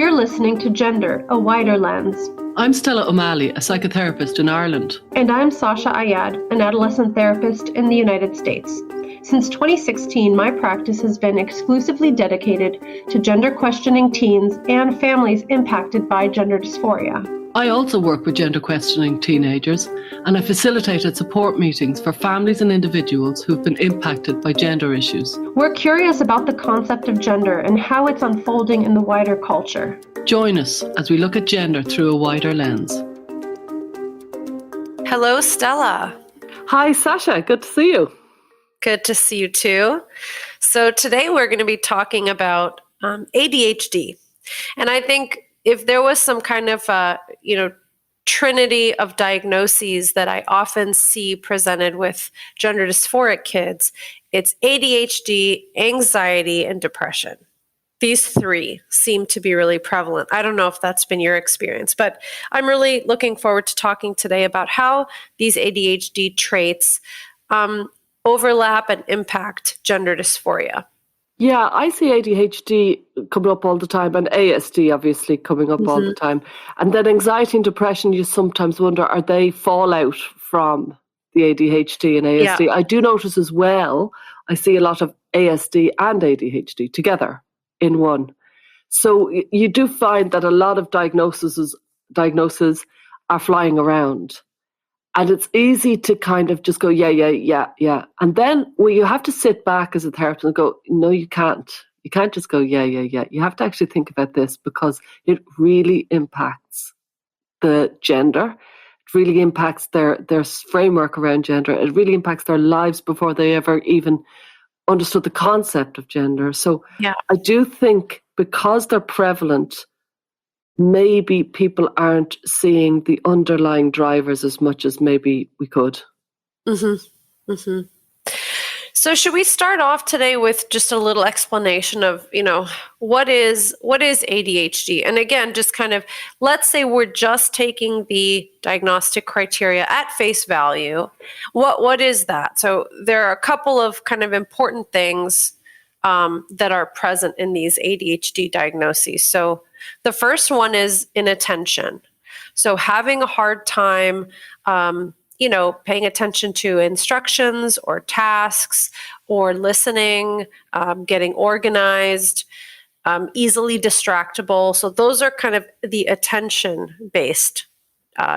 You're listening to Gender, a Wider Lens. I'm Stella O'Malley, a psychotherapist in Ireland. And I'm Sasha Ayad, an adolescent therapist in the United States. Since 2016, my practice has been exclusively dedicated to gender-questioning teens and families impacted by gender dysphoria. I also work with gender-questioning teenagers, and I facilitated support meetings for families and individuals who've been impacted by gender issues. We're curious about the concept of gender and how it's unfolding in the wider culture. Join us as we look at gender through a wider lens. Hello, Stella. Hi, Sasha. Good to see you. Good to see you too. So today we're going to be talking about ADHD. And I think if there was some kind of, trinity of diagnoses that I often see presented with gender dysphoric kids, it's ADHD, anxiety, and depression. These three seem to be really prevalent. I don't know if that's been your experience, but I'm really looking forward to talking today about how these ADHD traits overlap and impact gender dysphoria. Yeah, I see ADHD coming up all the time and ASD obviously coming up all the time. And then anxiety and depression, you sometimes wonder, are they fallout from the ADHD and ASD? Yeah. I do notice as well, I see a lot of ASD and ADHD together in one. So you do find that a lot of diagnoses are flying around. And it's easy to kind of just go, yeah. And then you have to sit back as a therapist and go, no, you can't. You can't just go, yeah. You have to actually think about this because it really impacts the gender. It really impacts their framework around gender. It really impacts their lives before they ever even understood the concept of gender. So yeah. I do think because they're prevalent, maybe people aren't seeing the underlying drivers as much as maybe we could. So should we start off today with just a little explanation of, what is ADHD? And again, just kind of, let's say we're just taking the diagnostic criteria at face value. What is that? So there are a couple of kind of important things that are present in these ADHD diagnoses. So the first one is inattention. So having a hard time, paying attention to instructions or tasks or listening, getting organized, easily distractible. So those are kind of the attention-based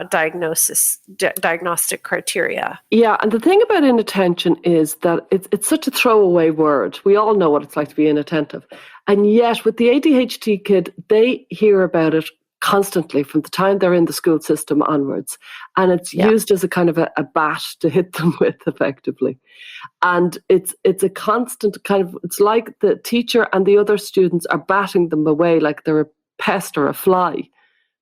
diagnostic criteria. Yeah, and the thing about inattention is that it's such a throwaway word. We all know what it's like to be inattentive. And yet with the ADHD kid, they hear about it constantly from the time they're in the school system onwards. And it's used as a kind of a bat to hit them with effectively. And it's a constant kind of, it's like the teacher and the other students are batting them away like they're a pest or a fly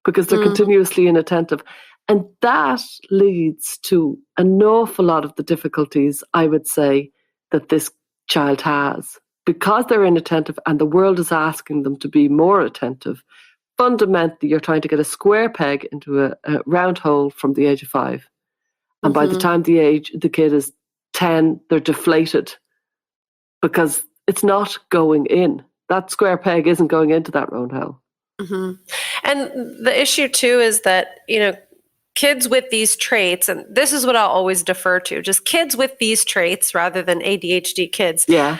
because they're continuously inattentive. And that leads to an awful lot of the difficulties, I would say, that this child has. Because they're inattentive and the world is asking them to be more attentive, fundamentally you're trying to get a square peg into a round hole from the age of 5. And by the time the kid is 10, they're deflated because it's not going in. That square peg isn't going into that round hole. And the issue too is that, kids with these traits, and this is what I'll always defer to, just kids with these traits rather than ADHD kids. Yeah.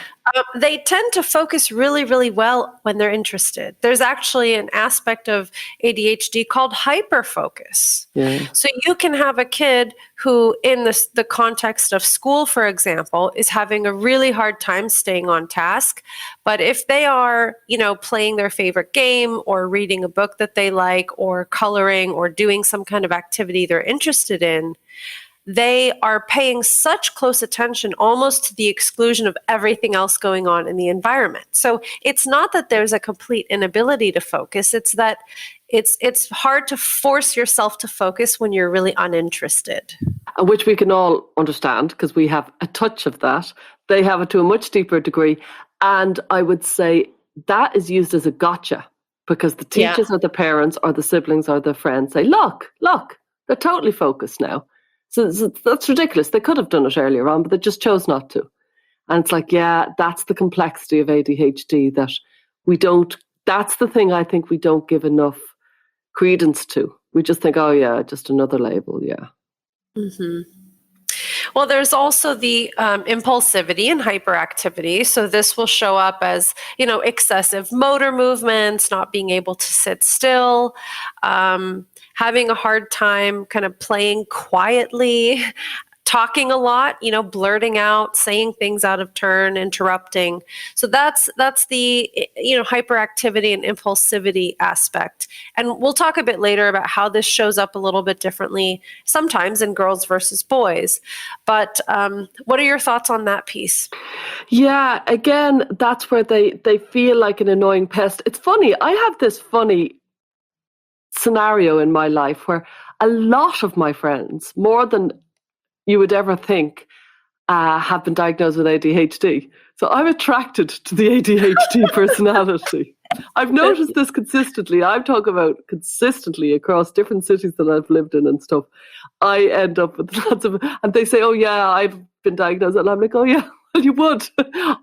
They tend to focus really, really well when they're interested. There's actually an aspect of ADHD called hyperfocus. Yeah. So you can have a kid who, in the context of school, for example, is having a really hard time staying on task. But if they are, playing their favorite game or reading a book that they like or coloring or doing some kind of activity they're interested in, they are paying such close attention almost to the exclusion of everything else going on in the environment. So it's not that there's a complete inability to focus. It's that it's hard to force yourself to focus when you're really uninterested. Which we can all understand because we have a touch of that. They have it to a much deeper degree. And I would say that is used as a gotcha because the teachers or the parents or the siblings or the friends say, look, they're totally focused now. So that's ridiculous. They could have done it earlier on, but they just chose not to. And it's like, that's the complexity of ADHD, that we don't that's the thing I think we don't give enough credence to. We just think, oh yeah, just another label, yeah. Mm-hmm. Well, there's also the impulsivity and hyperactivity. So this will show up as, excessive motor movements, not being able to sit still, having a hard time kind of playing quietly, talking a lot, blurting out, saying things out of turn, interrupting. So that's the, hyperactivity and impulsivity aspect. And we'll talk a bit later about how this shows up a little bit differently, sometimes in girls versus boys. But what are your thoughts on that piece? Yeah, again, that's where they feel like an annoying pest. It's funny. I have this funny scenario in my life where a lot of my friends, more than you would ever think, have been diagnosed with ADHD. So I'm attracted to the ADHD personality. I've noticed this consistently. I'm talking about consistently across different cities that I've lived in and stuff. I end up with lots of, and they say, oh yeah, I've been diagnosed. And I'm like, oh yeah, well, you would.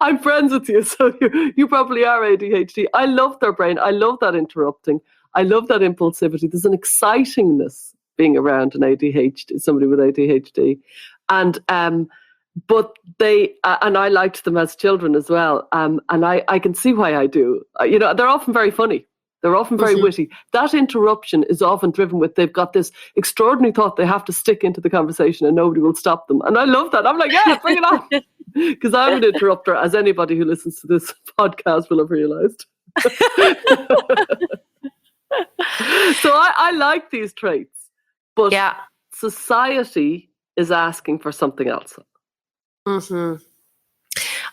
I'm friends with you, so you probably are ADHD. I love their brain. I love that interrupting. I love that impulsivity. There's an excitingness being around an ADHD, somebody with ADHD. And but they, and I liked them as children as well. And I can see why I do. They're often very funny. They're often very witty. That interruption is often driven with, they've got this extraordinary thought they have to stick into the conversation and nobody will stop them. And I love that. I'm like, yeah, bring it on. Because I'm an interrupter, as anybody who listens to this podcast will have realized. So I like these traits. But society is asking for something else. Mm-hmm.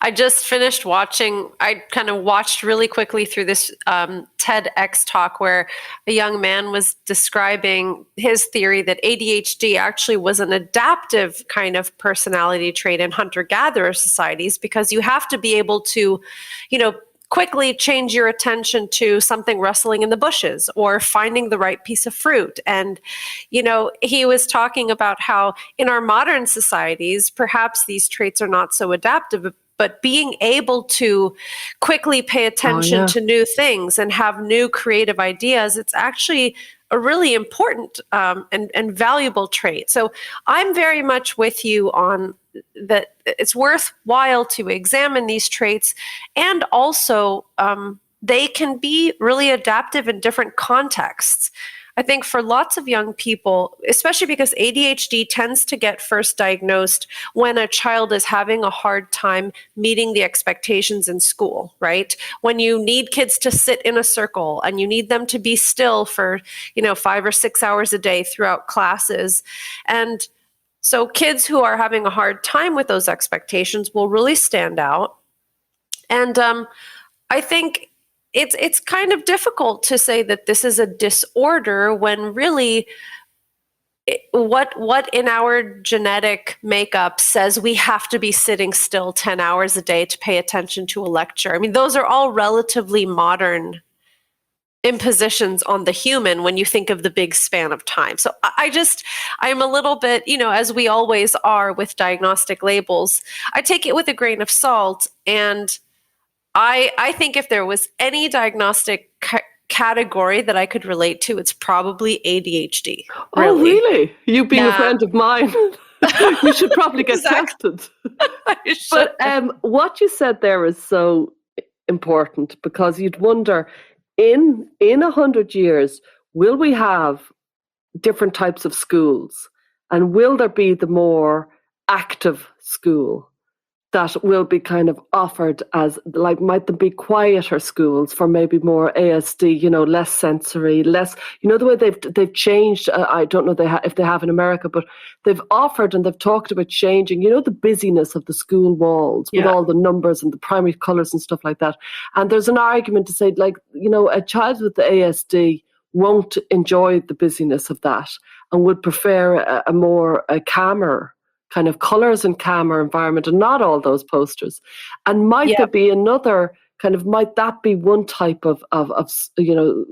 I just finished watching, I kind of watched really quickly through this TEDx talk where a young man was describing his theory that ADHD actually was an adaptive kind of personality trait in hunter-gatherer societies, because you have to be able to, quickly change your attention to something rustling in the bushes or finding the right piece of fruit. And, he was talking about how in our modern societies, perhaps these traits are not so adaptive, but being able to quickly pay attention to new things and have new creative ideas, it's actually a really important and valuable trait. So I'm very much with you on that. It's worthwhile to examine these traits, and also they can be really adaptive in different contexts. I think for lots of young people, especially because ADHD tends to get first diagnosed when a child is having a hard time meeting the expectations in school, right? When you need kids to sit in a circle and you need them to be still for, 5 or 6 hours a day throughout classes. And so kids who are having a hard time with those expectations will really stand out. And I think it's kind of difficult to say that this is a disorder when really what in our genetic makeup says we have to be sitting still 10 hours a day to pay attention to a lecture. I mean, those are all relatively modern impositions on the human when you think of the big span of time. So I'm a little bit, as we always are with diagnostic labels, I take it with a grain of salt. And I think if there was any diagnostic category that I could relate to, it's probably ADHD. Really. Oh, really? You being a friend of mine, you should probably get tested. But what you said there is so important, because you'd wonder, in 100 years, will we have different types of schools? And will there be the more active school that will be kind of offered as, like, might there be quieter schools for maybe more ASD, less sensory, less, the way they've changed, I don't know if they have in America, but they've offered and they've talked about changing, the busyness of the school walls with all the numbers and the primary colours and stuff like that. And there's an argument to say, like, a child with the ASD won't enjoy the busyness of that and would prefer a more calmer kind of colours and calmer environment, and not all those posters. And might there be another kind of, might that be one type of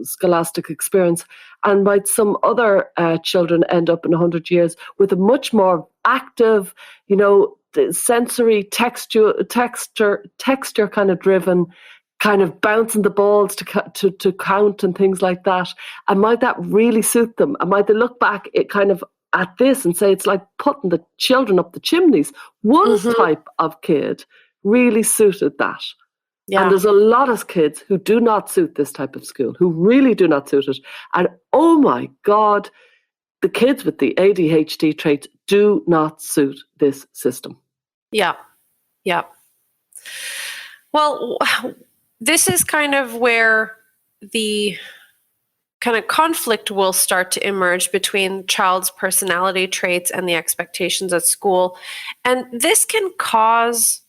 scholastic experience, and might some other children end up in 100 years with a much more active, sensory texture kind of driven, kind of bouncing the balls to count and things like that. And might that really suit them? And might they look back at this and say it's like putting the children up the chimneys? One type of kid really suited that. Yeah. And there's a lot of kids who do not suit this type of school, who really do not suit it. And oh my God, the kids with the ADHD traits do not suit this system. Yeah. Yeah. Well, this is kind of where the kind of conflict will start to emerge between child's personality traits and the expectations at school. And this can cause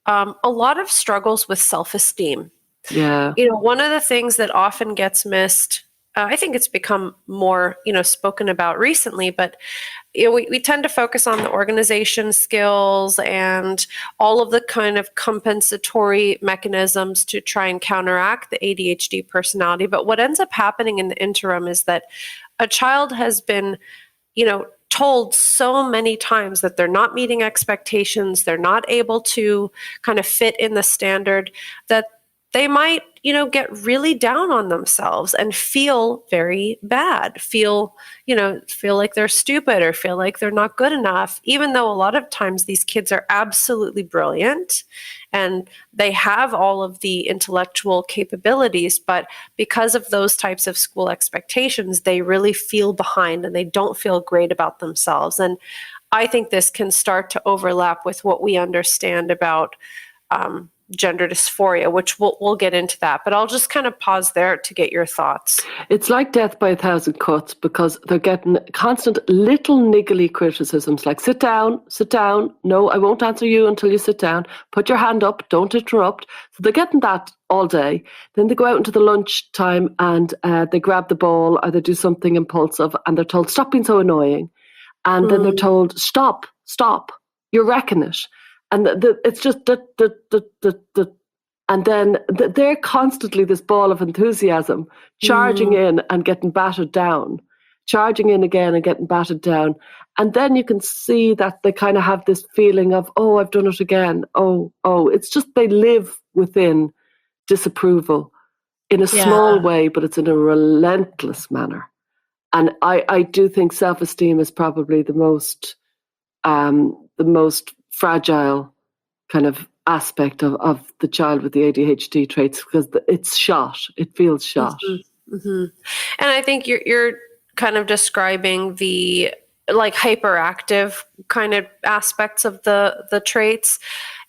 a lot of struggles with self-esteem. Yeah. One of the things that often gets missed, I think it's become more, spoken about recently, but we tend to focus on the organization skills and all of the kind of compensatory mechanisms to try and counteract the ADHD personality. But what ends up happening in the interim is that a child has been, told so many times that they're not meeting expectations, they're not able to kind of fit in the standard, that they might, get really down on themselves and feel very bad, feel like they're stupid or feel like they're not good enough, even though a lot of times these kids are absolutely brilliant and they have all of the intellectual capabilities, but because of those types of school expectations, they really feel behind and they don't feel great about themselves. And I think this can start to overlap with what we understand about gender dysphoria, which we'll get into that. But I'll just kind of pause there to get your thoughts. It's like death by a thousand cuts because they're getting constant little niggly criticisms like sit down, no, I won't answer you until you sit down, put your hand up, don't interrupt. So they're getting that all day. Then they go out into the lunch time and they grab the ball or they do something impulsive and they're told, stop being so annoying. And then they're told, stop, you're wrecking it. And it's just, and then they're constantly this ball of enthusiasm, charging in and getting battered down, charging in again and getting battered down. And then you can see that they kind of have this feeling of, oh, I've done it again. Oh, it's just they live within disapproval in a small way, but it's in a relentless manner. And I do think self-esteem is probably the most fragile kind of aspect of the child with the ADHD traits because it's shot. It feels shot. And I think you're kind of describing the like hyperactive kind of aspects of the traits.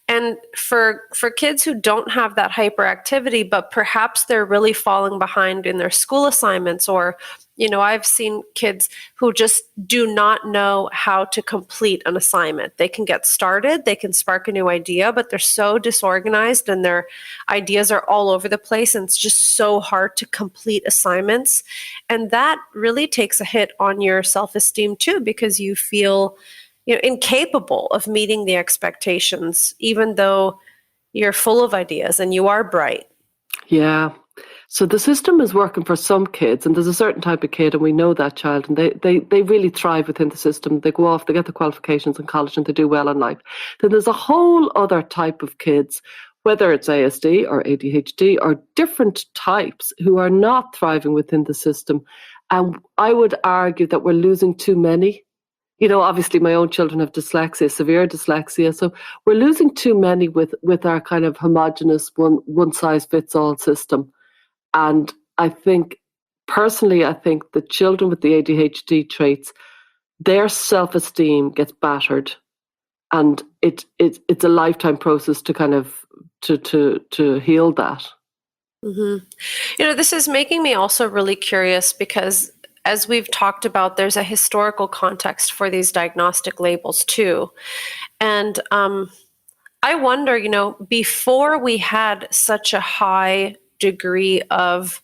And for kids who don't have that hyperactivity, but perhaps they're really falling behind in their school assignments, or, I've seen kids who just do not know how to complete an assignment. They can get started, they can spark a new idea, but they're so disorganized and their ideas are all over the place. And it's just so hard to complete assignments. And that really takes a hit on your self-esteem too, because you feel incapable of meeting the expectations, even though you're full of ideas and you are bright. Yeah. So the system is working for some kids, and there's a certain type of kid, and we know that child, and they really thrive within the system. They go off, they get the qualifications in college, and they do well in life. Then there's a whole other type of kids, whether it's ASD or ADHD or different types, who are not thriving within the system. And I would argue that we're losing too many. Obviously my own children have dyslexia, severe dyslexia. So we're losing too many with our kind of homogenous one size fits all system. And I think the children with the ADHD traits, their self-esteem gets battered, and it's a lifetime process to kind of to heal that. This is making me also really curious because, as we've talked about, there's a historical context for these diagnostic labels too. And I wonder, before we had such a high degree of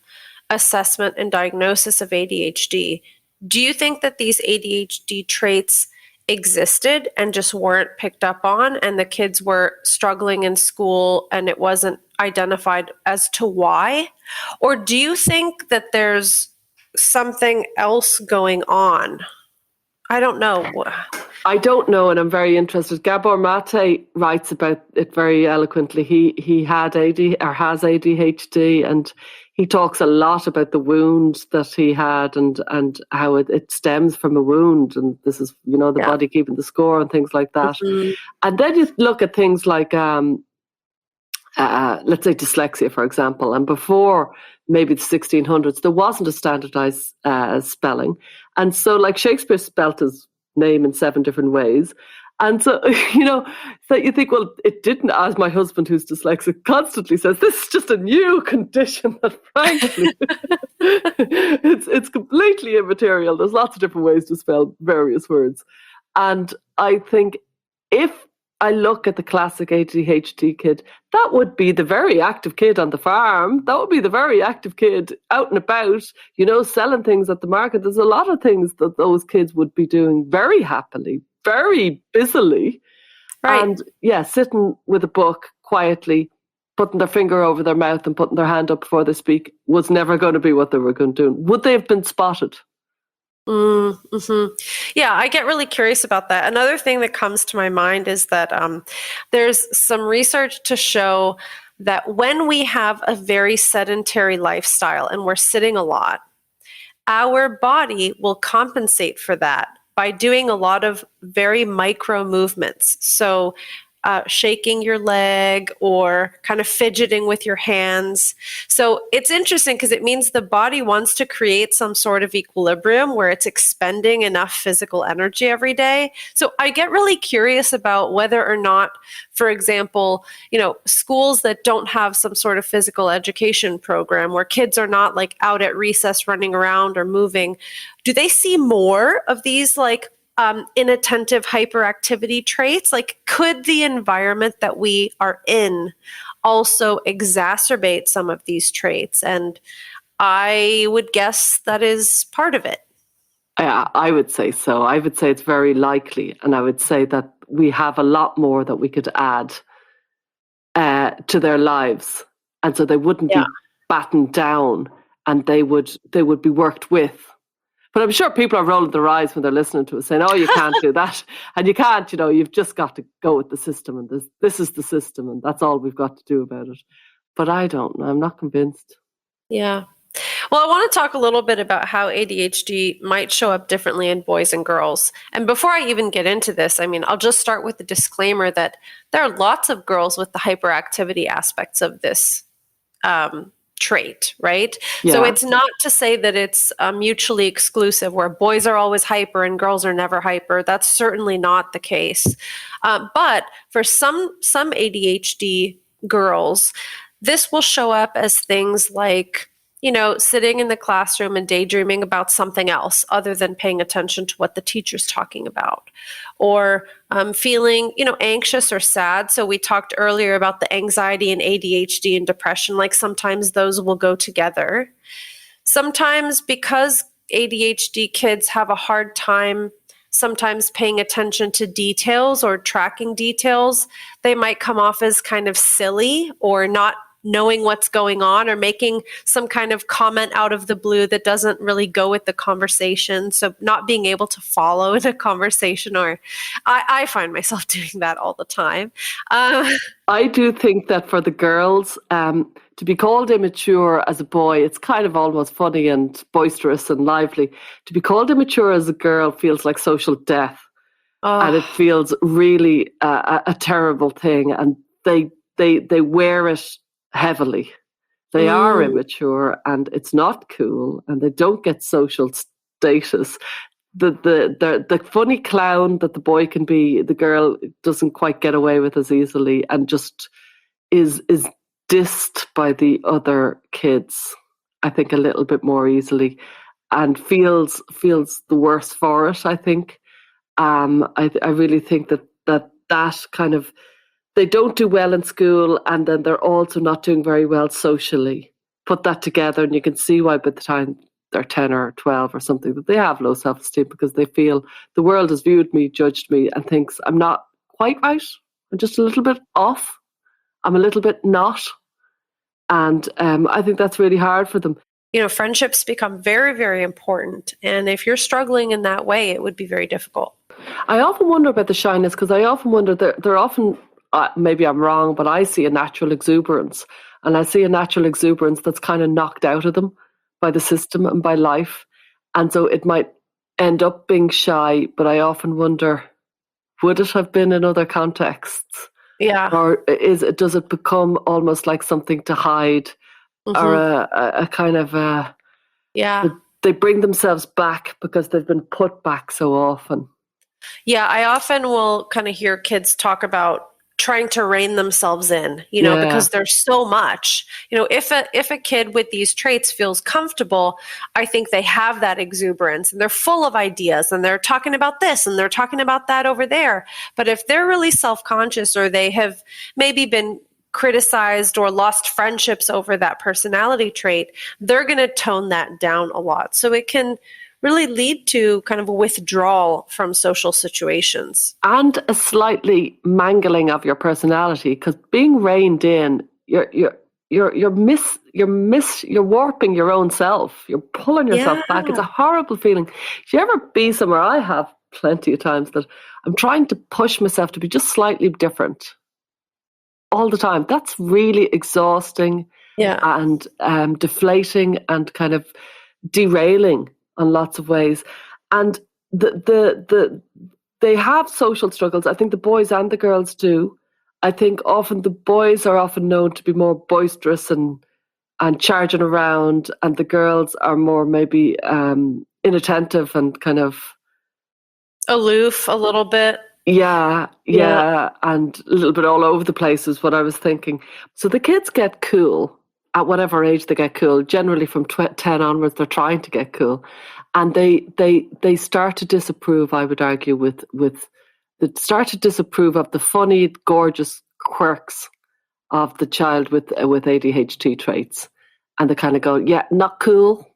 assessment and diagnosis of ADHD, do you think that these ADHD traits existed and just weren't picked up on, and the kids were struggling in school and it wasn't identified as to why? Or do you think that there's something else going on? I don't know. I don't know, and I'm very interested. Gabor Maté writes about it very eloquently. He had has ADHD, and he talks a lot about the wound that he had and how it stems from a wound, and this is the body keeping the score and things like that. Mm-hmm. And then you look at things like let's say dyslexia, for example, and before maybe the 1600s there wasn't a standardized spelling, and so like Shakespeare spelt his name in 7 different ways. And so, so you think, well, it didn't, as my husband who's dyslexic constantly says, this is just a new condition that frankly, it's completely immaterial. There's lots of different ways to spell various words. And I think if I look at the classic ADHD kid, that would be the very active kid on the farm. That would be the very active kid out and about, selling things at the market. There's a lot of things that those kids would be doing very happily, very busily. Right. And sitting with a book quietly, putting their finger over their mouth and putting their hand up before they speak was never going to be what they were going to do. Would they have been spotted? Mm-hmm. Yeah, I get really curious about that. Another thing that comes to my mind is that there's some research to show that when we have a very sedentary lifestyle and we're sitting a lot, our body will compensate for that by doing a lot of very micro movements. So shaking your leg or kind of fidgeting with your hands. So it's interesting because it means the body wants to create some sort of equilibrium where it's expending enough physical energy every day. So I get really curious about whether or not, for example, schools that don't have some sort of physical education program where kids are not like out at recess running around or moving, do they see more of these like inattentive hyperactivity traits? Like, could the environment that we are in also exacerbate some of these traits? And I would guess that is part of it. I would say so. I would say it's very likely. And I would say that we have a lot more that we could add to their lives. And so they wouldn't be battened down, and they would be worked with. But I'm sure people are rolling their eyes when they're listening to us saying, oh, you can't do that. And you can't, you've just got to go with the system. And this is the system. And that's all we've got to do about it. But I don't know. I'm not convinced. Yeah. Well, I want to talk a little bit about how ADHD might show up differently in boys and girls. And before I even get into this, I'll just start with the disclaimer that there are lots of girls with the hyperactivity aspects of this trait, right? Yeah. So it's not to say that it's mutually exclusive where boys are always hyper and girls are never hyper. That's certainly not the case. But for some ADHD girls, this will show up as things like, sitting in the classroom and daydreaming about something else other than paying attention to what the teacher's talking about, or feeling, anxious or sad. So we talked earlier about the anxiety and ADHD and depression, like sometimes those will go together. Sometimes because ADHD kids have a hard time sometimes paying attention to details or tracking details, they might come off as kind of silly or not knowing what's going on, or making some kind of comment out of the blue that doesn't really go with the conversation. So not being able to follow the conversation, or I find myself doing that all the time. I do think that for the girls, to be called immature as a boy, it's kind of almost funny and boisterous and lively. To be called immature as a girl feels like social death. And it feels really a terrible thing. And they wear it heavily. They are immature, and it's not cool, and they don't get social status. The funny clown that the boy can be, the girl doesn't quite get away with as easily, and just is dissed by the other kids, I think, a little bit more easily, and feels the worse for it, I think. I really think that kind of, they don't do well in school, and then they're also not doing very well socially. Put that together, and you can see why by the time they're 10 or 12 or something, that they have low self-esteem, because they feel the world has viewed me, judged me, and thinks I'm not quite right. I'm just a little bit off. I'm a little bit not. And I think that's really hard for them. friendships become very, very important. And if you're struggling in that way, it would be very difficult. I often wonder about the shyness, because I often wonder, they're often, maybe I'm wrong, but I see a natural exuberance. And I see a natural exuberance that's kind of knocked out of them by the system and by life. And so it might end up being shy, but I often wonder, would it have been in other contexts? Yeah. Or does it become almost like something to hide, or a kind of they bring themselves back because they've been put back so often? Yeah, I often will kind of hear kids talk about trying to rein themselves in, because there's so much. If a kid with these traits feels comfortable, I think they have that exuberance and they're full of ideas and they're talking about this and they're talking about that over there. But if they're really self-conscious, or they have maybe been criticized or lost friendships over that personality trait, they're going to tone that down a lot. So it can really lead to kind of a withdrawal from social situations. And a slightly mangling of your personality, because being reined in, you're warping your own self. You're pulling yourself back. It's a horrible feeling. If you ever be somewhere, I have plenty of times that I'm trying to push myself to be just slightly different all the time. That's really exhausting and deflating and kind of derailing on lots of ways. And they have social struggles. I think the boys and the girls do. I think often the boys are often known to be more boisterous and charging around, and the girls are more maybe inattentive and kind of aloof a little bit. Yeah, and a little bit all over the place is what I was thinking. So the kids get cool at whatever age they get cool. Generally from 10 onwards, they're trying to get cool. And they start to disapprove, I would argue, they start to disapprove of the funny, gorgeous quirks of the child with ADHD traits. And they kind of go, yeah, not cool,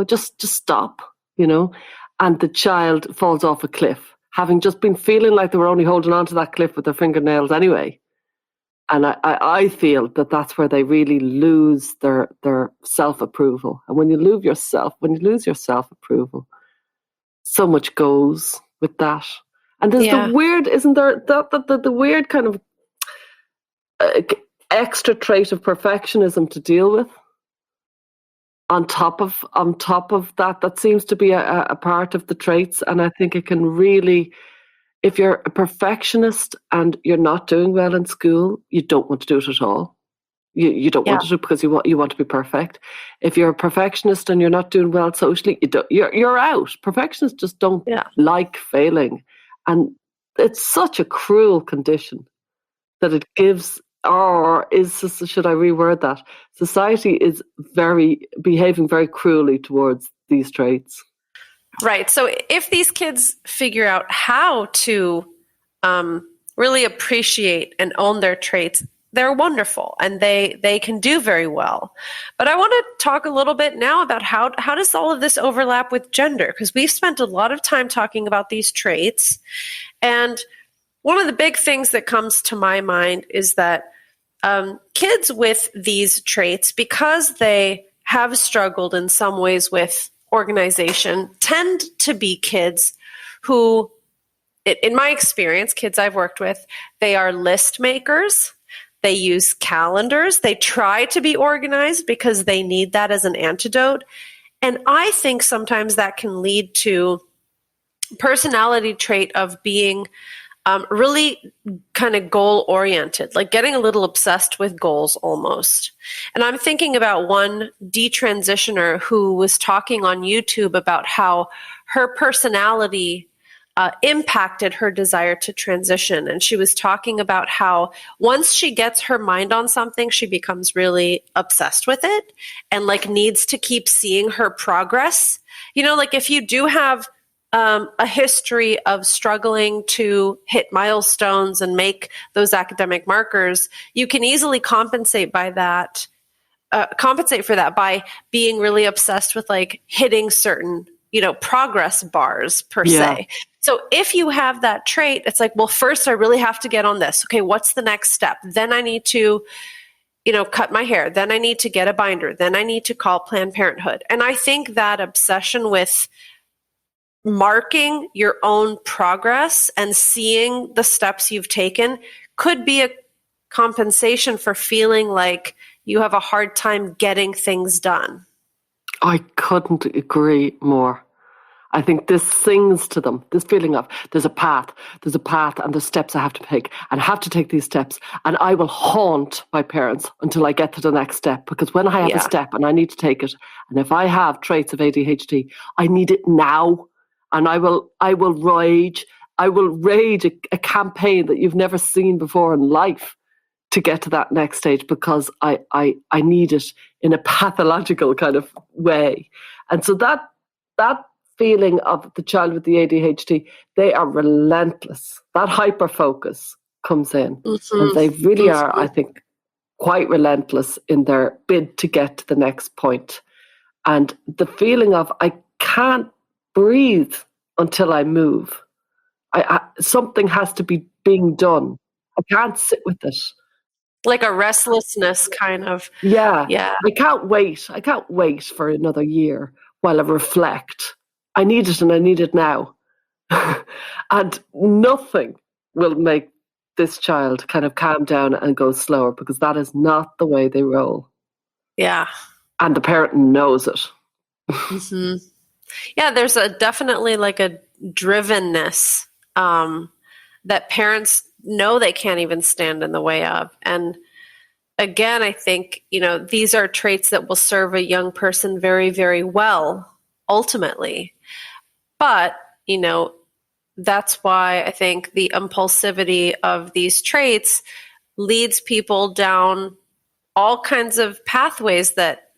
just stop, And the child falls off a cliff, having just been feeling like they were only holding on to that cliff with their fingernails anyway. And I feel that that's where they really lose their self-approval. And when you lose your self-approval, so much goes with that. And there's the weird, isn't there, the weird kind of extra trait of perfectionism to deal with on top of that seems to be a part of the traits. And I think it can really, if you're a perfectionist and you're not doing well in school, you don't want to do it at all. You don't want to do it because you want to be perfect. If you're a perfectionist and you're not doing well socially, you're out. Perfectionists just don't like failing, and it's such a cruel condition that it gives. Or should I reword that? Society is behaving very cruelly towards these traits. Right. So if these kids figure out how to really appreciate and own their traits, they're wonderful and they can do very well. But I want to talk a little bit now about how does all of this overlap with gender? Because we've spent a lot of time talking about these traits. And one of the big things that comes to my mind is that kids with these traits, because they have struggled in some ways with organization, tend to be kids who, in my experience, kids I've worked with, they are list makers. They use calendars. They try to be organized because they need that as an antidote. And I think sometimes that can lead to personality trait of being really kind of goal-oriented, like getting a little obsessed with goals almost. And I'm thinking about one detransitioner who was talking on YouTube about how her personality impacted her desire to transition. And she was talking about how once she gets her mind on something, she becomes really obsessed with it and like needs to keep seeing her progress. Like if you do have a history of struggling to hit milestones and make those academic markers, you can easily compensate for that by being really obsessed with like hitting certain, progress bars per se. So if you have that trait, it's like, well, first I really have to get on this. Okay, what's the next step? Then I need to cut my hair. Then I need to get a binder. Then I need to call Planned Parenthood. And I think that obsession with marking your own progress and seeing the steps you've taken could be a compensation for feeling like you have a hard time getting things done. I couldn't agree more. I think this sings to them, this feeling of there's a path and there's steps I have to take and I have to take these steps, and I will haunt my parents until I get to the next step, because when I have a step and I need to take it, and if I have traits of ADHD, I need it now, and I will rage a campaign that you've never seen before in life to get to that next stage, because I need it in a pathological kind of way. And so that feeling of the child with the ADHD, they are relentless. That hyper focus comes in. Mm-hmm. And they really are, I think, quite relentless in their bid to get to the next point. And the feeling of, I can't breathe until I move. Something has to be being done. I can't sit with it. Like a restlessness kind of. Yeah. Yeah. I can't wait for another year while I reflect. I need it and I need it now. And nothing will make this child kind of calm down and go slower, because that is not the way they roll. Yeah. And the parent knows it. Mm-hmm. Yeah, there's definitely like a drivenness that parents know they can't even stand in the way of. And again, I think, these are traits that will serve a young person very, very well, ultimately. But, that's why I think the impulsivity of these traits leads people down all kinds of pathways that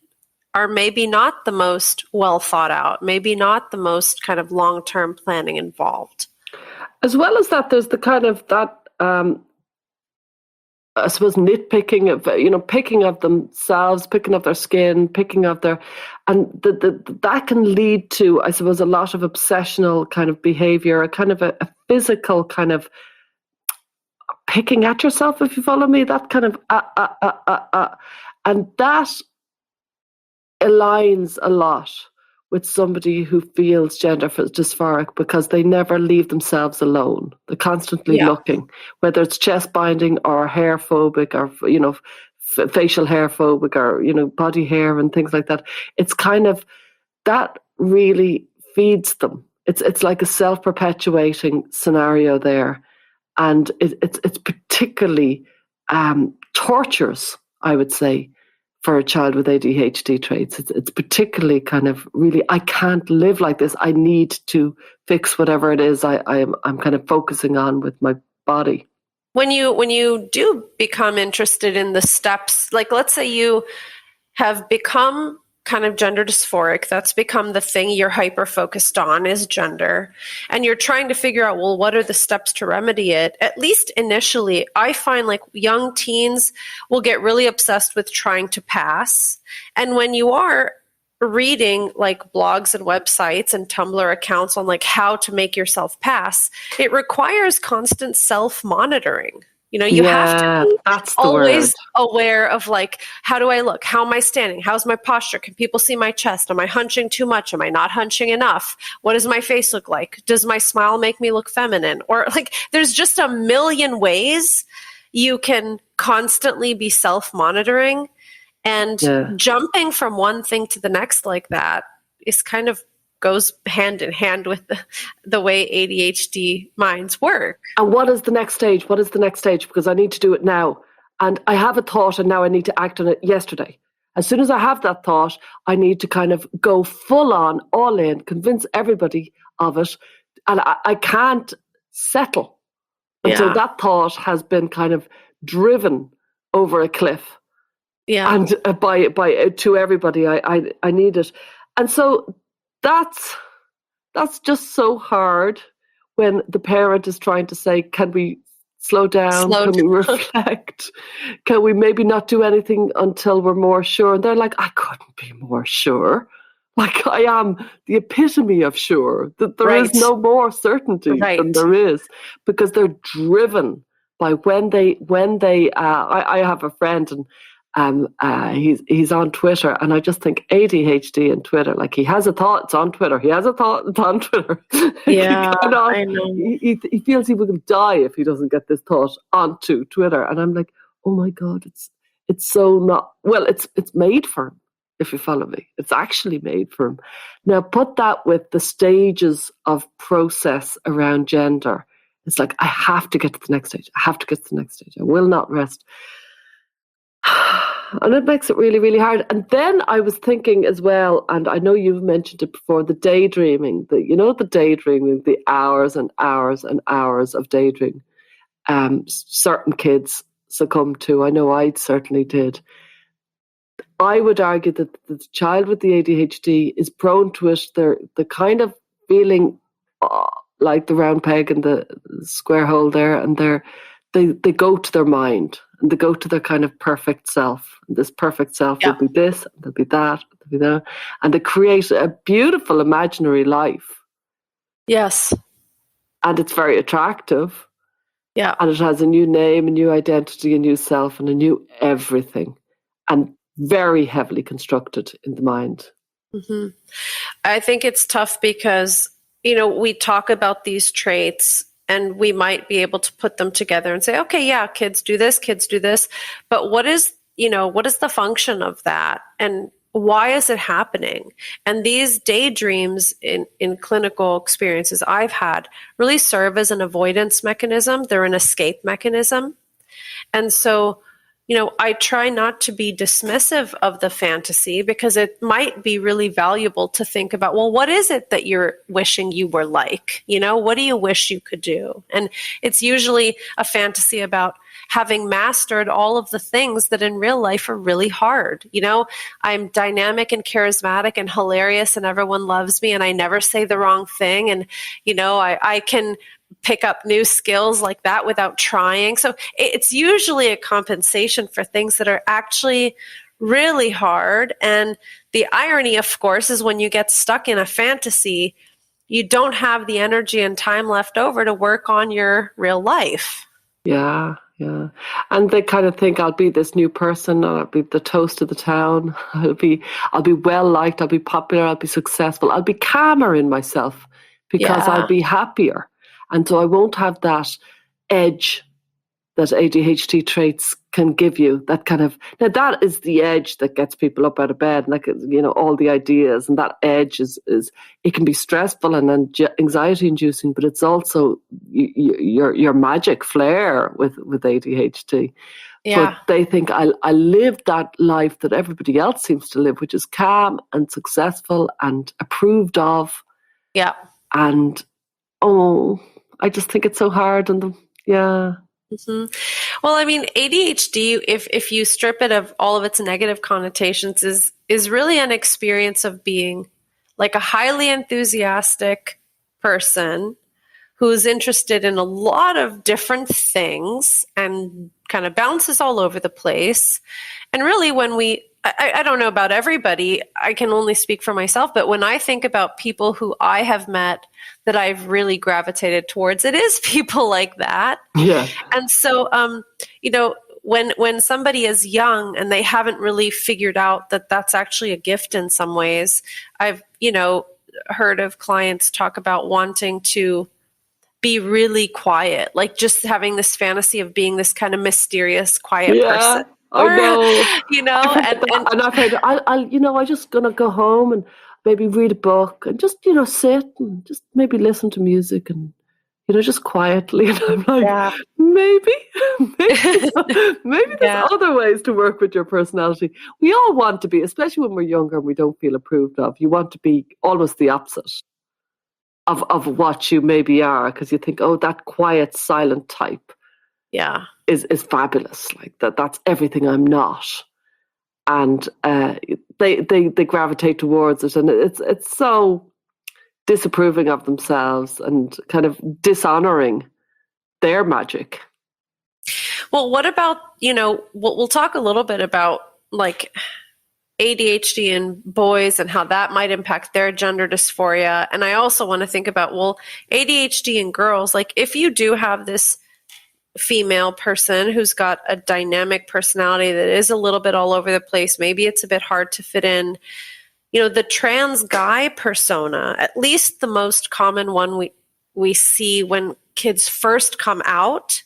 are maybe not the most well thought out, maybe not the most kind of long-term planning involved. As well as that, there's the kind of that, I suppose, nitpicking of, picking of themselves, picking of their skin, picking of their, and that can lead to, I suppose, a lot of obsessional kind of behavior, a kind of a physical kind of picking at yourself, if you follow me, that kind of, and that aligns a lot with somebody who feels gender dysphoric, because they never leave themselves alone. They're constantly looking, whether it's chest binding or hair phobic or, facial hair phobic or, body hair and things like that. It's kind of, that really feeds them. It's like a self-perpetuating scenario there. And it's particularly torturous, I would say, for a child with ADHD traits. It's particularly kind of really, I can't live like this. I need to fix whatever it is I'm kind of focusing on with my body. When you do become interested in the steps, like let's say you have become kind of gender dysphoric, that's become the thing you're hyper focused on is gender, and you're trying to figure out, well, what are the steps to remedy it? At least initially, I find like young teens will get really obsessed with trying to pass. And when you are reading like blogs and websites and Tumblr accounts on like how to make yourself pass, it requires constant self-monitoring. You have to be always aware of like, how do I look? How am I standing? How's my posture? Can people see my chest? Am I hunching too much? Am I not hunching enough? What does my face look like? Does my smile make me look feminine? Or like, there's just a million ways you can constantly be self-monitoring, and jumping from one thing to the next like that is kind of goes hand in hand with the way ADHD minds work. And what is the next stage? Because I need to do it now. And I have a thought and now I need to act on it yesterday. As soon as I have that thought, I need to kind of go full on, all in, convince everybody of it. And I can't settle until that thought has been kind of driven over a cliff. Yeah. And by to everybody, I need it. And so that's just so hard when the parent is trying to say, can we slow down? Can we reflect? Can we maybe not do anything until we're more sure? And they're like, I couldn't be more sure. Like, I am the epitome of sure, that there is no more certainty than there is, because they're driven by when they I have a friend, He's on Twitter, and I just think ADHD and Twitter, like he has a thought, it's on Twitter. He has a thought, it's on Twitter. Yeah, I know. He feels he will die if he doesn't get this thought onto Twitter. And I'm like, oh my God, it's so not, well, it's made for him, if you follow me. It's actually made for him. Now put that with the stages of process around gender. It's like, I have to get to the next stage. I have to get to the next stage. I will not rest. And it makes it really, really hard. And then I was thinking as well, and I know you've mentioned it before, the daydreaming, the daydreaming, the hours and hours and hours of daydreaming. Certain kids succumb to. I know I certainly did. I would argue that the child with the ADHD is prone to it. They're the kind of feeling like the round peg in the square hole there, and they go to their mind, and they go to their kind of perfect self. And this perfect self will be this, and there'll be that, there'll be that, and they create a beautiful imaginary life. Yes. And it's very attractive. Yeah. And it has a new name, a new identity, a new self, and a new everything. And very heavily constructed in the mind. Mm-hmm. I think it's tough because, we talk about these traits and we might be able to put them together and say, okay, yeah, kids do this. But what is the function of that? And why is it happening? And these daydreams in clinical experiences I've had really serve as an avoidance mechanism. They're an escape mechanism. And so, I try not to be dismissive of the fantasy because it might be really valuable to think about, well, what is it that you're wishing you were like? What do you wish you could do? And it's usually a fantasy about having mastered all of the things that in real life are really hard. I'm dynamic and charismatic and hilarious and everyone loves me and I never say the wrong thing. And, I can pick up new skills like that without trying. So it's usually a compensation for things that are actually really hard. And the irony, of course, is when you get stuck in a fantasy, you don't have the energy and time left over to work on your real life. Yeah. Yeah. And they kind of think I'll be this new person, I'll be the toast of the town. I'll be well liked, I'll be popular, I'll be successful, I'll be calmer in myself because I'll be happier. And so I won't have that edge that ADHD traits can give you. That kind of, now that is the edge that gets people up out of bed, like, all the ideas. And that edge is it can be stressful and anxiety inducing, but it's also your magic flair with ADHD. Yeah. But they think I live that life that everybody else seems to live, which is calm and successful and approved of. Yeah. And I just think it's so hard on them. Yeah. Mm-hmm. Well, ADHD, if you strip it of all of its negative connotations, is really an experience of being like a highly enthusiastic person who's interested in a lot of different things and kind of bounces all over the place. And really, when I don't know about everybody, I can only speak for myself, but when I think about people who I have met that I've really gravitated towards, it is people like that. Yeah. And so, when somebody is young and they haven't really figured out that that's actually a gift in some ways, I've, heard of clients talk about wanting to be really quiet, like just having this fantasy of being this kind of mysterious, quiet person. Or, I know. And I've heard, I'm just going to go home and maybe read a book and just, sit and just maybe listen to music and, just quietly. And I'm like, maybe there's other ways to work with your personality. We all want to be, especially when we're younger and we don't feel approved of, you want to be almost the opposite of what you maybe are, because you think, that quiet, silent type. Yeah. Is fabulous. Like that's everything I'm not. And they gravitate towards it, and it's so disapproving of themselves and kind of dishonoring their magic. Well, what about, we'll talk a little bit about like ADHD in boys and how that might impact their gender dysphoria. And I also want to think about, ADHD in girls, like if you do have this female person who's got a dynamic personality that is a little bit all over the place. Maybe it's a bit hard to fit in. The trans guy persona, at least the most common one we see when kids first come out,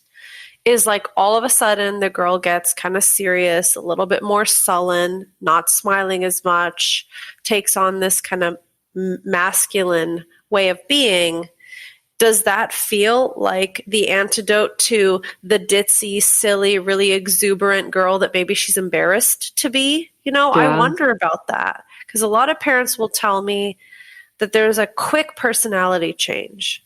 is like all of a sudden the girl gets kind of serious, a little bit more sullen, not smiling as much, takes on this kind of masculine way of being. Does that feel like the antidote to the ditzy, silly, really exuberant girl that maybe she's embarrassed to be? I wonder about that, because a lot of parents will tell me that there's a quick personality change.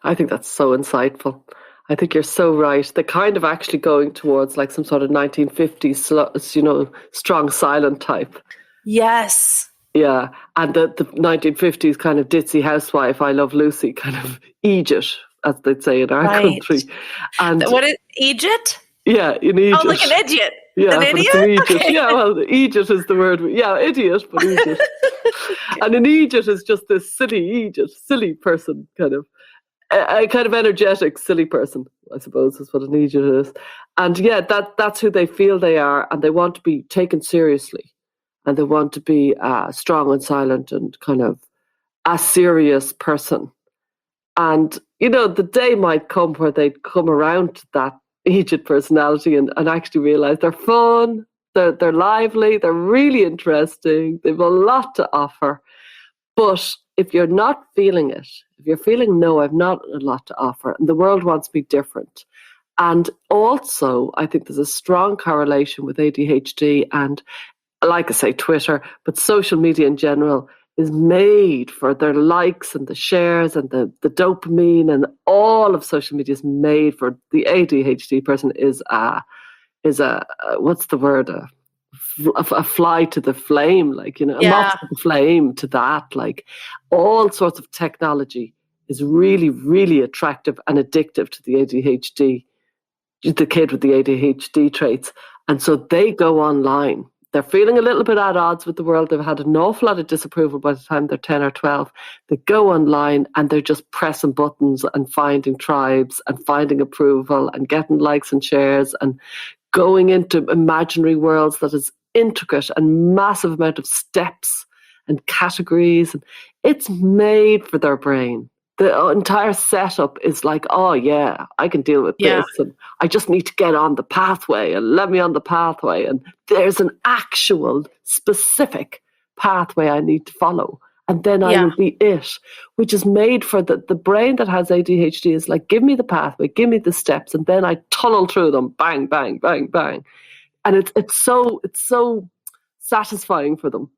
I think that's so insightful. I think you're so right. They're kind of actually going towards like some sort of 1950s, strong silent type. Yes. Yeah. And the 1950s kind of ditzy housewife, I Love Lucy kind of Egypt, as they'd say in our country. And what is Egypt? Yeah, in Egypt. Oh, like an idiot. Yeah, an idiot? It's in Egypt. Okay. Yeah, well, Egypt is the word. Yeah, idiot, but Egypt. And in Egypt is just this silly person, kind of. A kind of energetic, silly person, I suppose, is what an Egypt is. And yeah, that's who they feel they are, and they want to be taken seriously. And they want to be strong and silent and kind of a serious person. And, the day might come where they'd come around to that Egypt personality and actually realise they're fun, they're lively, they're really interesting, they've a lot to offer. But if you're not feeling it, if you're feeling, no, I've not a lot to offer, and the world wants me different. And also, I think there's a strong correlation with ADHD and, like I say, Twitter, but social media in general is made for their likes and the shares and the dopamine, and all of social media is made for the ADHD person is a what's the word? A fly to the flame, like, a moth to the flame to that, like all sorts of technology is really, really attractive and addictive to the ADHD, the kid with the ADHD traits. And so they go online. They're feeling a little bit at odds with the world. They've had an awful lot of disapproval by the time they're 10 or 12. They go online and they're just pressing buttons and finding tribes and finding approval and getting likes and shares and going into imaginary worlds that is intricate and massive amount of steps and categories. And it's made for their brain. The entire setup is like, oh yeah, I can deal with this, and I just need to get on the pathway, and let me on the pathway, and there's an actual specific pathway I need to follow, and then I will be it, which is made for the brain that has ADHD is like, give me the pathway, give me the steps, and then I tunnel through them, bang, bang, bang, bang. And it's so satisfying for them.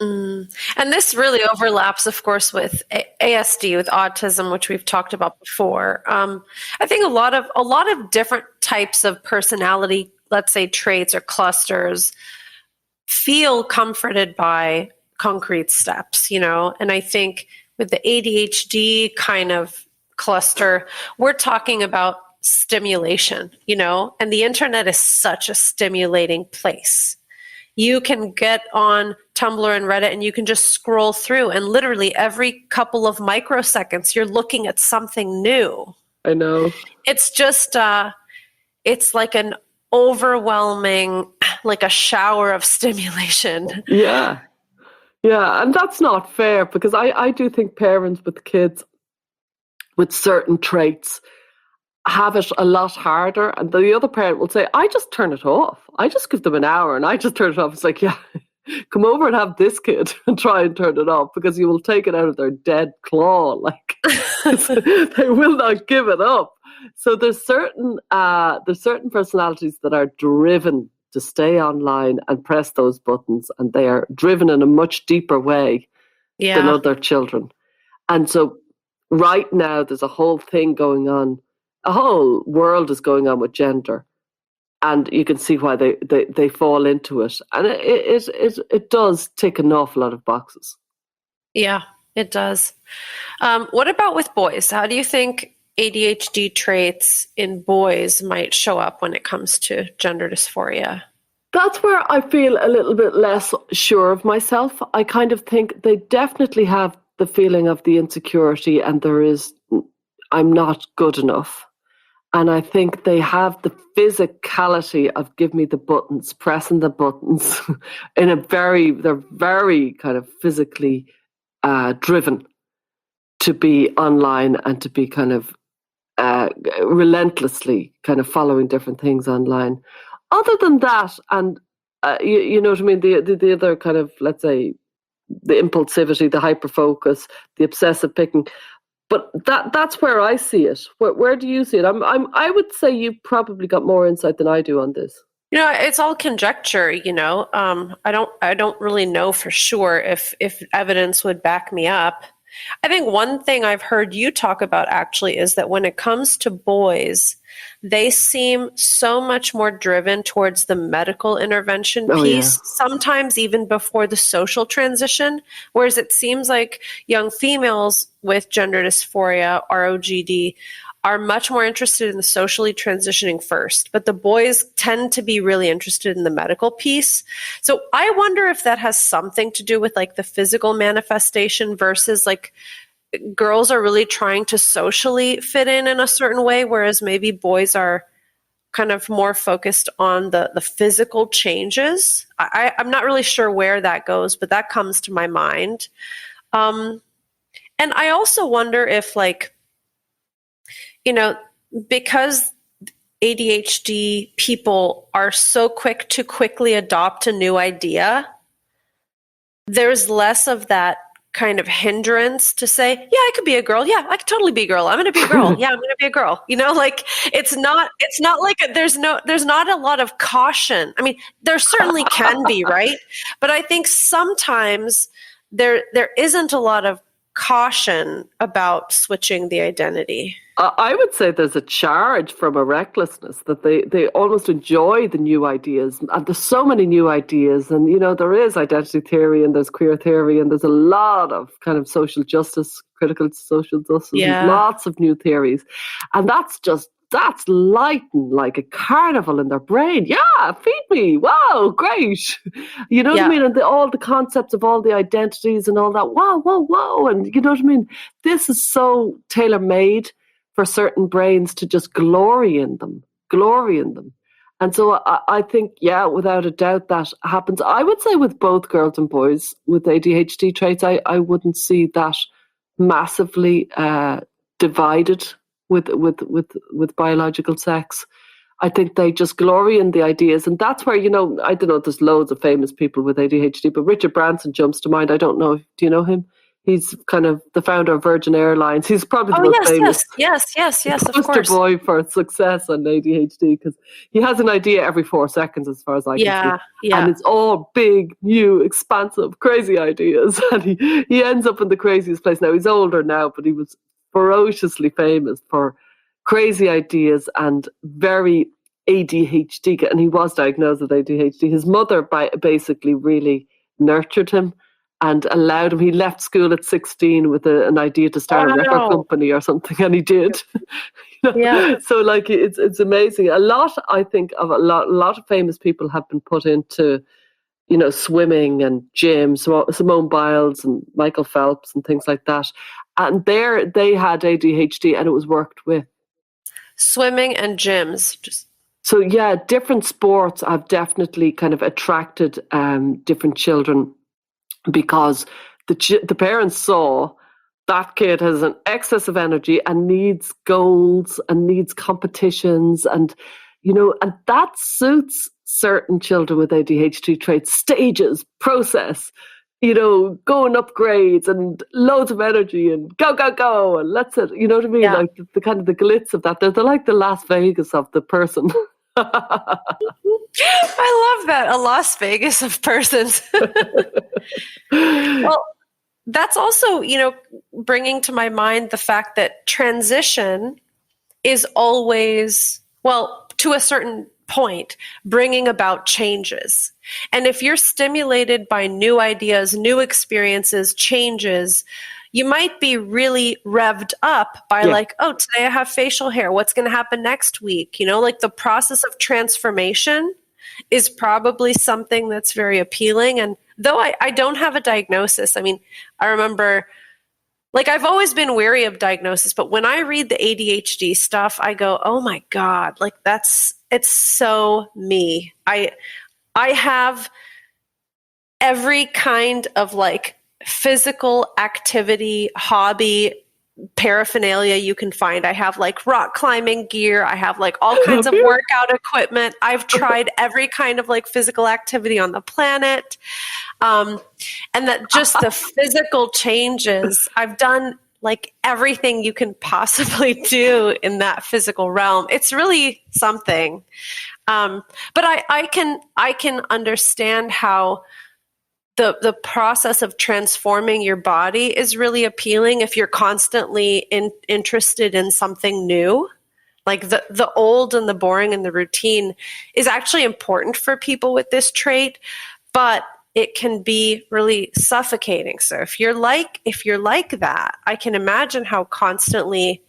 And this really overlaps, of course, with ASD, with autism, which we've talked about before. I think a lot of different types of personality, let's say traits or clusters, feel comforted by concrete steps, And I think with the ADHD kind of cluster, we're talking about stimulation, and the internet is such a stimulating place. You can get on Tumblr and Reddit and you can just scroll through, and literally every couple of microseconds you're looking at something new. I know. It's just it's like an overwhelming, like a shower of stimulation. Yeah, and that's not fair, because I do think parents with kids with certain traits have it a lot harder, and the other parent will say, I just turn it off. I just give them an hour and I just turn it off. It's like, yeah, come over and have this kid and try and turn it off, because you will take it out of their dead claw. Like, they will not give it up. So there's certain personalities that are driven to stay online and press those buttons, and they are driven in a much deeper way than other children. And so right now there's a whole thing going on. A whole world is going on with gender, and you can see why they fall into it. And it does tick an awful lot of boxes. Yeah, it does. What about with boys? How do you think ADHD traits in boys might show up when it comes to gender dysphoria? That's where I feel a little bit less sure of myself. I kind of think they definitely have the feeling of the insecurity, and I'm not good enough. And I think they have the physicality of give me the buttons, pressing the buttons they're very kind of physically driven to be online and to be kind of relentlessly kind of following different things online. Other than that, and you know what I mean, the other kind of, let's say, the impulsivity, the hyperfocus, the obsessive picking. But that's where I see it. Where do you see it? I would say you probably got more insight than I do on this. It's all conjecture. I don't really know for sure if evidence would back me up. I think one thing I've heard you talk about actually is that when it comes to boys, they seem so much more driven towards the medical intervention piece, sometimes even before the social transition, whereas it seems like young females with gender dysphoria, ROGD, are much more interested in the socially transitioning first, but the boys tend to be really interested in the medical piece. So I wonder if that has something to do with like the physical manifestation versus like girls are really trying to socially fit in a certain way, whereas maybe boys are kind of more focused on the physical changes. I'm not really sure where that goes, but that comes to my mind. And I also wonder if because ADHD people are so quick to quickly adopt a new idea, there's less of that kind of hindrance to say, yeah, I could be a girl. Yeah, I could totally be a girl. I'm going to be a girl. Yeah, I'm going to be a girl. It's not like there's not a lot of caution. I mean, there certainly can be, right? But I think sometimes there isn't a lot of caution about switching the identity. I would say there's a charge from a recklessness that they almost enjoy the new ideas. And there's so many new ideas. And, there is identity theory and there's queer theory and there's a lot of kind of social justice, critical social justice, lots of new theories. And that's lighting like a carnival in their brain. Yeah, feed me. Wow, great. You know what I mean? And all the concepts of all the identities and all that. Wow, whoa, whoa. And you know what I mean? This is so tailor-made for certain brains to just glory in them. And so I think, without a doubt that happens. I would say with both girls and boys with ADHD traits, I wouldn't see that massively divided with biological sex. I think they just glory in the ideas. And that's where, I don't know, there's loads of famous people with ADHD, but Richard Branson jumps to mind. I don't know. Do you know him? He's kind of the founder of Virgin Airlines. He's probably the most famous. Yes, of course. Poster boy for success on ADHD because he has an idea every 4 seconds, as far as I can see. Yeah. And it's all big, new, expansive, crazy ideas. And he ends up in the craziest place. Now, he's older now, but he was ferociously famous for crazy ideas and very ADHD. And he was diagnosed with ADHD. His mother basically really nurtured him and allowed him. He left school at 16 with an idea to start a record company or something, and he did. So it's amazing. A lot of famous people have been put into, swimming and gym. Simone Biles and Michael Phelps and things like that. And they had ADHD, and it was worked with. Swimming and gyms. So different sports have definitely kind of attracted different children. Because the parents saw that kid has an excess of energy and needs goals and needs competitions and that suits certain children with ADHD traits, stages, process, going up grades and loads of energy and go and let's it, you know what I mean? Like the kind of the glitz of that. They're like the Las Vegas of the person. I love that. A Las Vegas of persons. Well, that's also, bringing to my mind the fact that transition is always, to a certain point, bringing about changes. And if you're stimulated by new ideas, new experiences, changes, you might be really revved up by today I have facial hair. What's going to happen next week? The process of transformation is probably something that's very appealing. And though I don't have a diagnosis, I mean, I remember Like, I've always been wary of diagnosis, but when I read the ADHD stuff, I go, oh my God, like it's so me. I have every kind of like physical activity, hobby, paraphernalia you can find. I have like rock climbing gear. I have like all kinds of workout equipment. I've tried every kind of like physical activity on the planet. And that just the physical changes, I've done like everything you can possibly do in that physical realm. It's really something. But I can understand how the process of transforming your body is really appealing if you're constantly interested in something new. Like the old and the boring and the routine is actually important for people with this trait, but it can be really suffocating. So if you're like that, I can imagine how constantly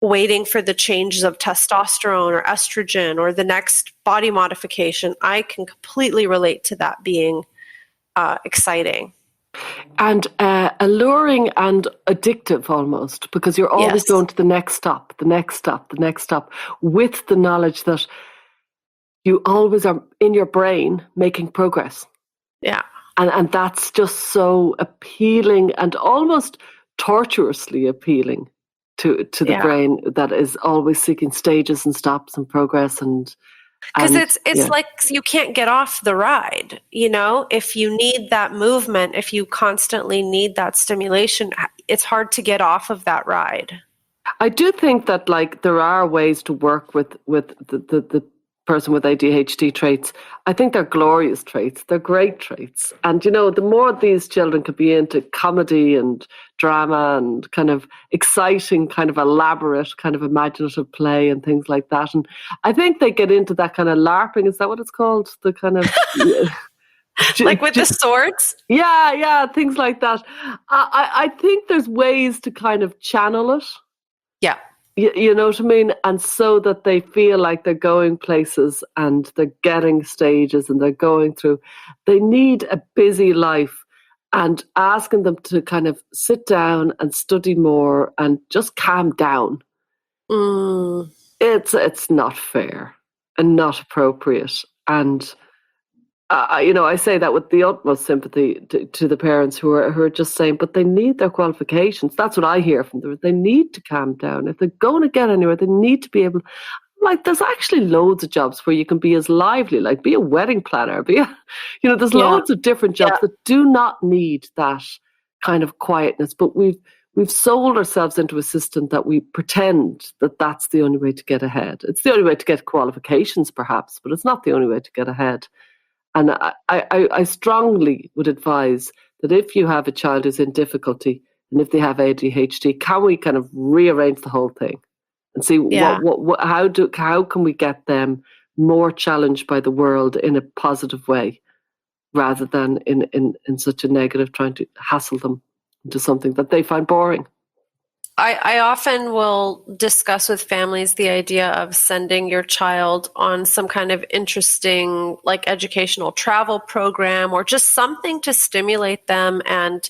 waiting for the changes of testosterone or estrogen or the next body modification, I can completely relate to that being exciting. And alluring and addictive almost, because you're always going to the next stop, the next stop, the next stop, with the knowledge that you always are in your brain making progress. Yeah. And that's just so appealing and almost tortuously appealing to the brain that is always seeking stages and stops and progress and because it's like you can't get off the ride, you know, if you need that movement, if you constantly need that stimulation, it's hard to get off of that ride. I do think that like there are ways to work with the person with ADHD traits. I think they're glorious traits. They're great traits. And, you know, the more these children could be into comedy and drama and kind of exciting, kind of elaborate, kind of imaginative play and things like that. And I think they get into that kind of LARPing. Is that what it's called? The kind of... like with the swords? Yeah, things like that. I think there's ways to kind of channel it. Yeah. You know what I mean? And so that they feel like they're going places and they're getting stages and they're going through. They need a busy life, and asking them to kind of sit down and study more and just calm down. It's not fair and not appropriate. And you know, I say that with the utmost sympathy to the parents who are just saying, but they need their qualifications. That's what I hear from them. They need to calm down. If they're going to get anywhere, they need to be able. Like, there's actually loads of jobs where you can be as lively, like be a wedding planner, there's loads of different jobs that do not need that kind of quietness. But we've sold ourselves into a system that we pretend that that's the only way to get ahead. It's the only way to get qualifications, perhaps, but it's not the only way to get ahead. And I strongly would advise that if you have a child who's in difficulty and if they have ADHD, can we kind of rearrange the whole thing and see how can we get them more challenged by the world in a positive way rather than in such a negative, trying to hassle them into something that they find boring. I often will discuss with families the idea of sending your child on some kind of interesting, like, educational travel program or just something to stimulate them and,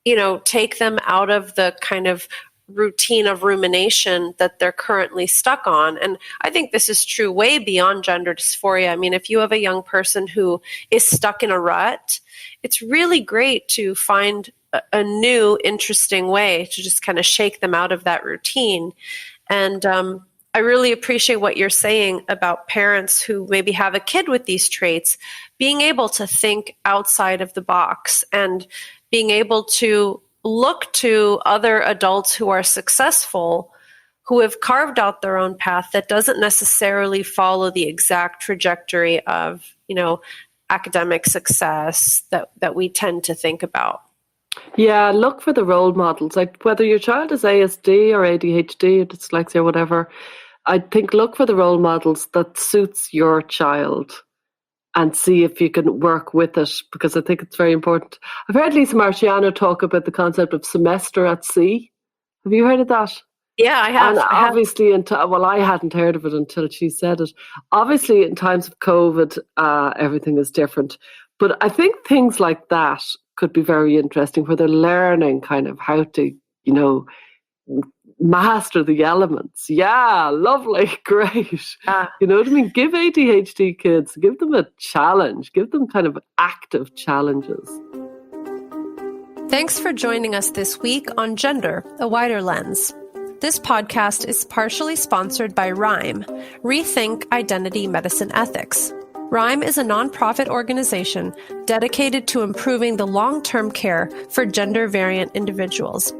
you know, take them out of the kind of routine of rumination that they're currently stuck on. And I think this is true way beyond gender dysphoria. I mean, if you have a young person who is stuck in a rut, it's really great to find a new, interesting way to just kind of shake them out of that routine. And I really appreciate what you're saying about parents who maybe have a kid with these traits, being able to think outside of the box and being able to look to other adults who are successful, who have carved out their own path that doesn't necessarily follow the exact trajectory of, you know, academic success that we tend to think about. Yeah, look for the role models. Like, whether your child is ASD or ADHD or dyslexia or whatever, I think look for the role models that suits your child and see if you can work with it, because I think it's very important. I've heard Lisa Marciano talk about the concept of semester at sea. Have you heard of that? Yeah, I have. And obviously, I hadn't heard of it until she said it. Obviously, in times of COVID, everything is different. But I think things like that could be very interesting, where they're learning kind of how to, master the elements. Yeah, lovely, great. You know what I mean? Give ADHD kids, give them a challenge, give them kind of active challenges. Thanks for joining us this week on Gender, a Wider Lens. This podcast is partially sponsored by RIME, Rethink Identity Medicine Ethics. RIME is a nonprofit organization dedicated to improving the long-term care for gender-variant individuals.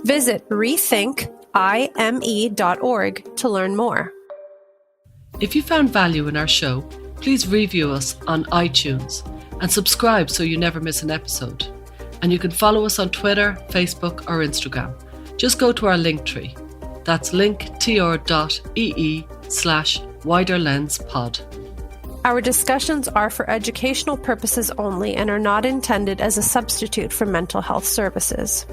Visit rethinkime.org to learn more. If you found value in our show, please review us on iTunes and subscribe so you never miss an episode. And you can follow us on Twitter, Facebook or Instagram. Just go to our link tree. That's linktr.ee/widerlenspod. Our discussions are for educational purposes only and are not intended as a substitute for mental health services.